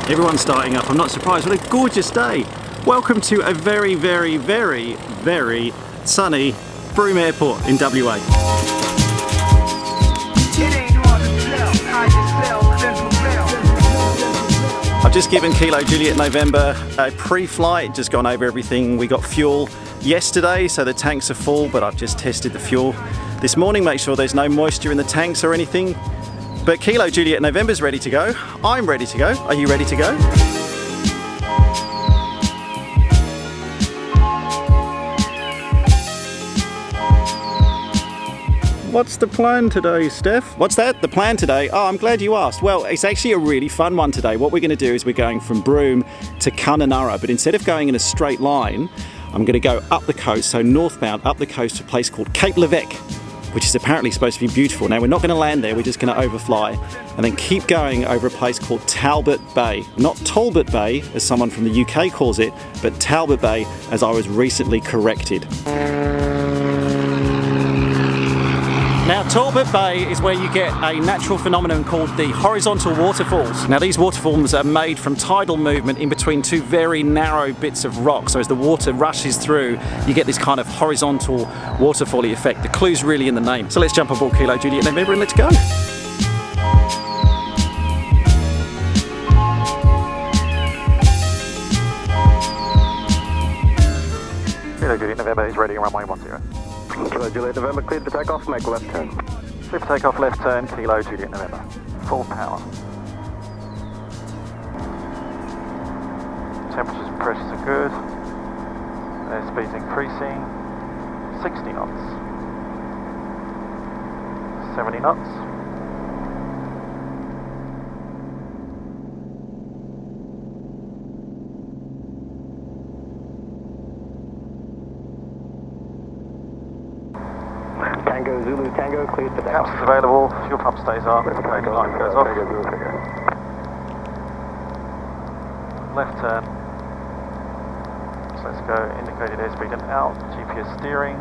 Everyone's starting up. I'm not surprised. What a gorgeous day. Welcome to a very, very, very, very sunny Broome Airport in WA. I've just given Kilo Juliet November a pre-flight, just gone over everything. We got fuel yesterday, so the tanks are full, but I've just tested the fuel this morning, make sure there's no moisture in the tanks or anything. But Kilo Juliet November's ready to go. I'm ready to go. Are you ready to go? What's the plan today, Steph? What's that? The plan today? Oh, I'm glad you asked. Well, it's actually a really fun one today. What we're going to do is we're going from Broome to Kununurra, but instead of going in a straight line, I'm going to go up the coast, so northbound up the coast to a place called Cape Levesque, which is apparently supposed to be beautiful. Now, we're not going to land there, we're just going to overfly and then keep going over a place called Talbot Bay. Not Talbot Bay, as someone from the UK calls it, but Talbot Bay, as I was recently corrected. Now, Talbot Bay is where you get a natural phenomenon called the horizontal waterfalls. Now, these waterfalls are made from tidal movement in between two very narrow bits of rock. So as the water rushes through, you get this kind of horizontal waterfall-y effect. The clue's really in the name. So let's jump aboard Kilo Juliet November and let's go. Kilo Juliet November is ready on runway 10. Kilo Juliet November, cleared for takeoff, make left turn. Clear for takeoff, left turn, Kilo Juliet November. Full power. Temperatures and pressures are good. Airspeed's increasing. 60 knots. 70 knots. Tango Zulu Tango, cleared for takeoff. Caps available, fuel pump stays on, light goes off. Left turn. So let's go, indicated airspeed and out, GPS steering.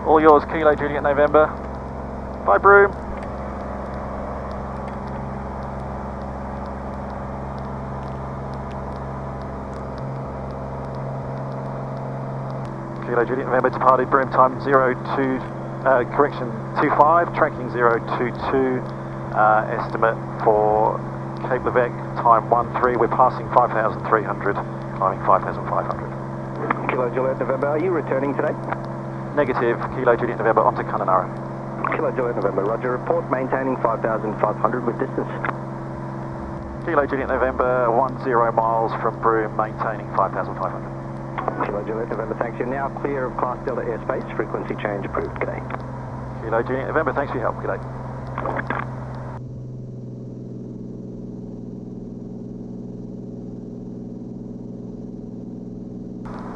All yours, Kilo Juliet November. Bye, Broome. Kilo Juliet November departed Broome, time 25, tracking 022, estimate for Cape Levesque, time 13, we're passing 5,300, climbing 5,500. Kilo Juliet November, are you returning today? Negative, Kilo Juliet November onto Kununurra. Kilo Juliet November, roger, report, maintaining 5,500 with distance. Kilo Juliet November, 10 miles from Broome, maintaining 5,500. Kilo Juliet November, thanks. You're now clear of Class Delta airspace. Frequency change approved. G'day. Kilo Juliet November, thanks for your help. G'day.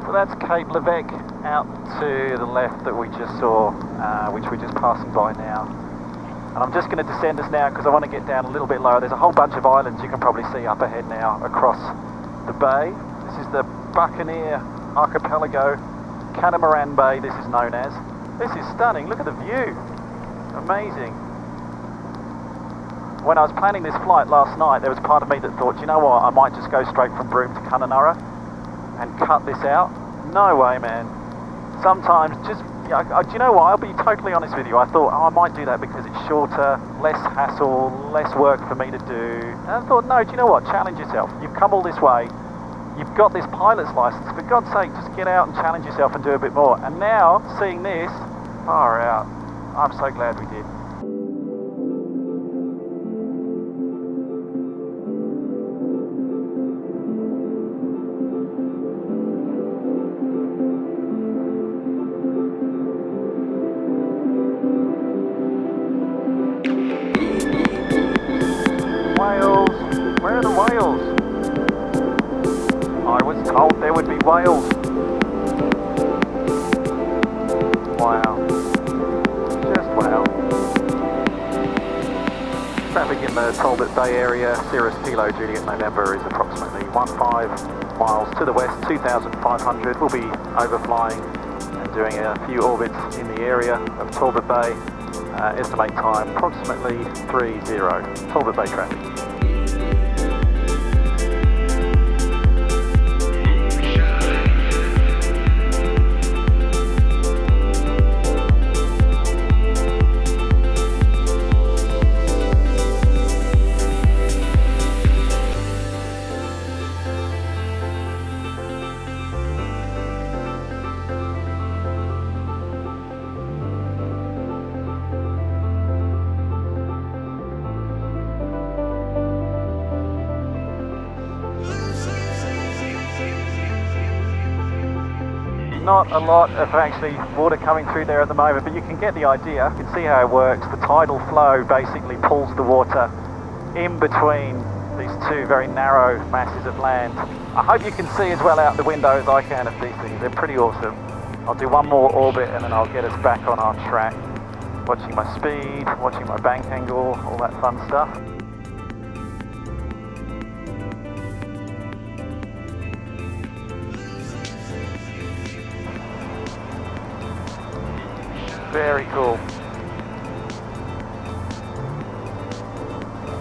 So that's Cape Levesque out to the left that we just saw, which we're just passing by now. And I'm just going to descend us now because I want to get down a little bit lower. There's a whole bunch of islands you can probably see up ahead now across the bay. This is the Buccaneer Archipelago, Catamaran Bay this is known as. This is stunning, look at the view, amazing. When I was planning this flight last night, there was part of me that thought, you know what, I might just go straight from Broome to Kununurra and cut this out. No way, man. Sometimes just, do you know what, I'll be totally honest with you, I thought, I might do that because it's shorter, less hassle, less work for me to do. And I thought, no, do you know what, challenge yourself. You've come all this way. You've got this pilot's license, for God's sake, just get out and challenge yourself and do a bit more. And now, seeing this, far out, I'm so glad we did. Whales, where are the whales? I was told there would be whales. Wow. Just wow. Traffic in the Talbot Bay area, Cirrus Kilo Juliet November is approximately 15 miles to the west, 2,500. We'll be overflying and doing a few orbits in the area of Talbot Bay. Estimate time approximately 30. Talbot Bay traffic. not a lot of actually water coming through there at the moment, but you can get the idea. You can see how it works. The tidal flow basically pulls the water in between these two very narrow masses of land. I hope you can see as well out the window as I can of these things. They're pretty awesome. I'll do one more orbit and then I'll get us back on our track. Watching my speed, watching my bank angle, all that fun stuff. Very cool.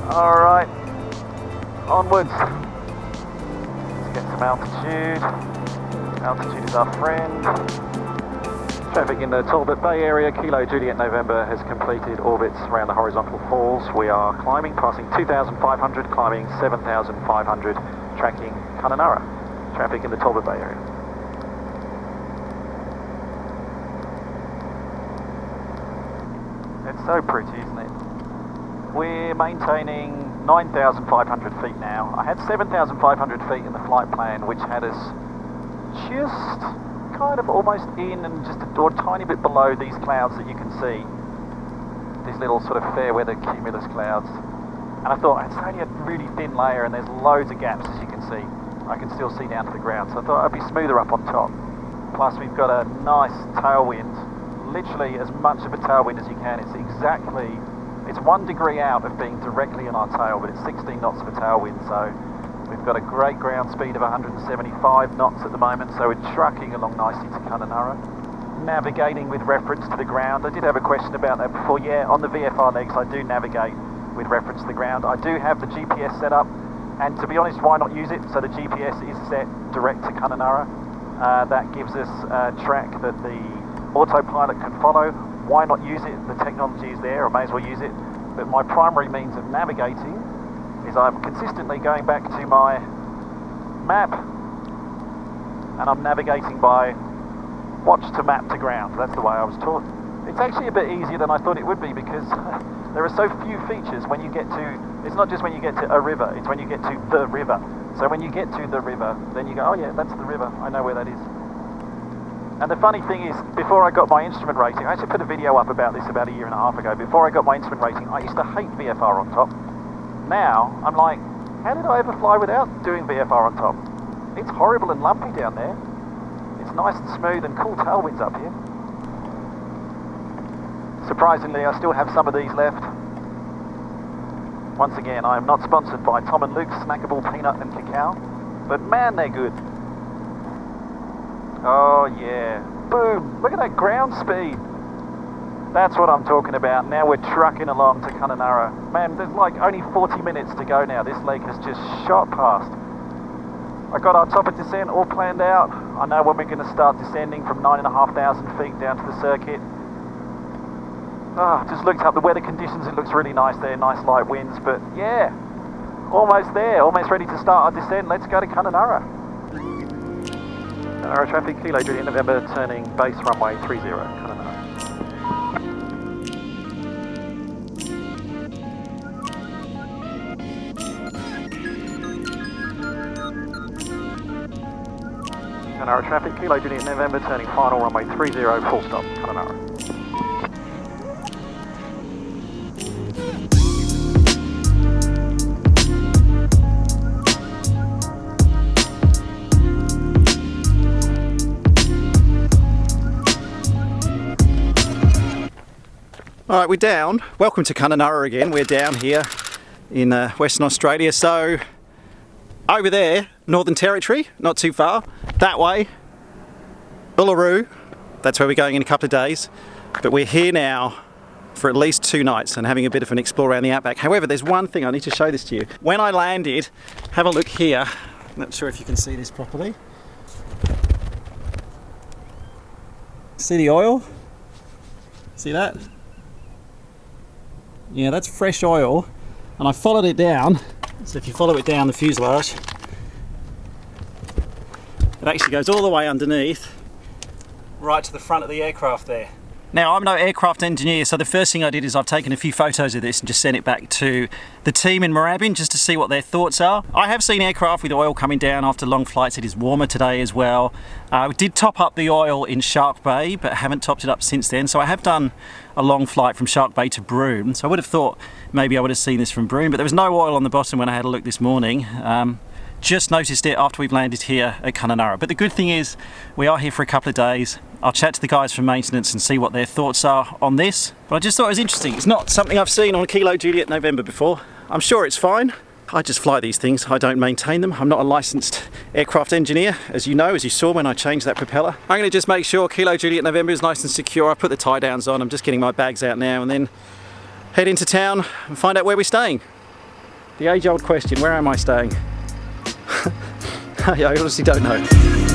Alright, onwards. Let's get some altitude. Altitude is our friend. Traffic in the Talbot Bay area, Kilo Juliet November has completed orbits around the horizontal falls. We are climbing, passing 2,500, climbing 7,500, tracking Kununurra. Traffic in the Talbot Bay area. It's so pretty, isn't it? We're maintaining 9,500 feet now. I had 7,500 feet in the flight plan, which had us just kind of almost in and just a tiny bit below these clouds that you can see. These little sort of fair weather cumulus clouds. And I thought, it's only a really thin layer and there's loads of gaps, as you can see. I can still see down to the ground, so I thought I'd be smoother up on top. Plus we've got a nice tailwind. Literally as much of a tailwind as you can. It's 1 degree out of being directly in our tail, but it's 16 knots of a tailwind, so we've got a great ground speed of 175 knots at the moment, so we're trucking along nicely to Kununurra. Navigating with reference to the ground. I did have a question about that before. Yeah, on the VFR legs I do navigate with reference to the ground. I do have the GPS set up, and to be honest, why not use it? So the GPS is set direct to Kununurra. That gives us a track that the autopilot can follow. Why not use it? The technology is there, I may as well use it. But my primary means of navigating is I'm consistently going back to my map and I'm navigating by watch to map to ground. That's the way I was taught. It's actually a bit easier than I thought it would be because there are so few features when you get to, it's not just when you get to a river, it's when you get to the river. So when you get to the river, then you go, oh yeah, that's the river, I know where that is. And the funny thing is, before I got my instrument rating, I actually put a video up about this about 1.5 years ago. Before I got my instrument rating, I used to hate VFR on top. Now, I'm like, how did I ever fly without doing VFR on top? It's horrible and lumpy down there. It's nice and smooth and cool tailwinds up here. Surprisingly, I still have some of these left. Once again, I am not sponsored by Tom and Luke's Snackable Peanut and Cacao, but man, they're good. Oh yeah, boom, look at that ground speed. That's what I'm talking about. Now we're trucking along to Kununurra. Man, there's like only 40 minutes to go now. This lake has just shot past. I got our top of descent all planned out. I know when we're going to start descending from 9,500 feet down to the circuit. Just looked up the weather conditions, it looks really nice there, nice light winds, but yeah, almost there, almost ready to start our descent. Let's go to Kununurra. Kununurra traffic, Kilo Juliet November, turning base runway 30, Kununurra. Kununurra traffic, Kilo Juliet November, turning final runway 30, full stop, Kununurra. Alright, we're down. Welcome to Kununurra again. We're down here in Western Australia. So, over there, Northern Territory, not too far. That way, Uluru. That's where we're going in a couple of days. But we're here now for at least 2 nights and having a bit of an explore around the outback. However, there's one thing, I need to show this to you. When I landed, have a look here. Not sure if you can see this properly. See the oil? See that? Yeah, that's fresh oil, and I followed it down. So if you follow it down the fuselage, it actually goes all the way underneath, right to the front of the aircraft there. Now, I'm no aircraft engineer, so the first thing I did is I've taken a few photos of this and just sent it back to the team in Moorabbin just to see what their thoughts are. I have seen aircraft with oil coming down after long flights. It is warmer today as well. We did top up the oil in Shark Bay, but haven't topped it up since then. So I have done a long flight from Shark Bay to Broome. So I would have thought maybe I would have seen this from Broome, but there was no oil on the bottom when I had a look this morning. Just noticed it after we've landed here at Kununurra. But the good thing is we are here for a couple of days. I'll chat to the guys from maintenance and see what their thoughts are on this. But I just thought it was interesting. It's not something I've seen on Kilo Juliet November before. I'm sure it's fine. I just fly these things. I don't maintain them. I'm not a licensed aircraft engineer, as you know, as you saw when I changed that propeller. I'm going to just make sure Kilo Juliet November is nice and secure. I put the tie downs on. I'm just getting my bags out now and then head into town and find out where we're staying. The age-old question, where am I staying? I honestly don't know.